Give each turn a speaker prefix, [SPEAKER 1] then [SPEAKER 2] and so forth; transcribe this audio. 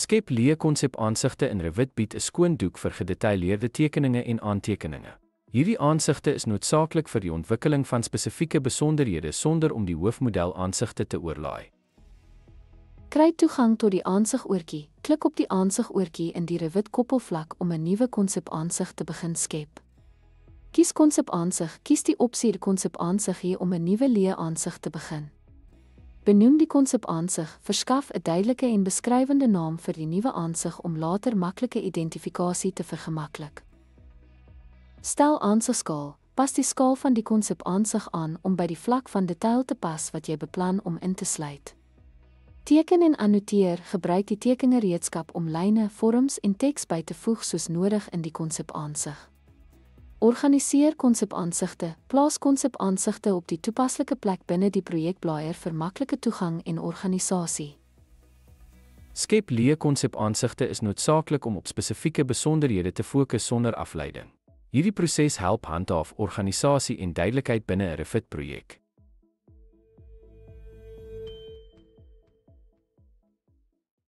[SPEAKER 1] Skep leë konsep-aansigte in Revit bied 'n skoon doek vir gedetailleerde tekeninge en aantekeninge. Hierdie aansigte is noodsaaklik vir die ontwikkeling van spesifieke besonderhede sonder om die hoofmodel aansigte te oorlaai.
[SPEAKER 2] Kry toegang tot die aansigoortjie. Klik op die aansigoortjie in die Revit koppelvlak om 'n nuwe konsep-aansig te begin skep. Kies konsep-aansig. Kies die opsie konsep-aansig hier om 'n nuwe leë aansig te begin. Benoem die konsep-aansig. Verskaf 'n duidelike en beskrywende naam vir die nuwe aansig om later maklike identifikasie te vergemaklik. Stel aansigskaal. Pas die skaal van die konsep-aansig aan om by die vlak van detail te pas wat jy beplan om in te sluit. Teken en annoteer. Gebruik die tekengereedskap om lyne, vorms en teks by te voeg soos nodig in die konsep-aansig. Organiseer konsep-aansigte. Plaas konsep-aansigte op die toepaslike plek binne die projekblaaier vir maklike toegang en organisasie.
[SPEAKER 1] Skep leë konsep-aansigte is noodsaaklik om op spesifieke besonderhede te fokus sonder afleiding. Hierdie proses help handhaaf organisasie en duidelikheid binne 'n Revit projek.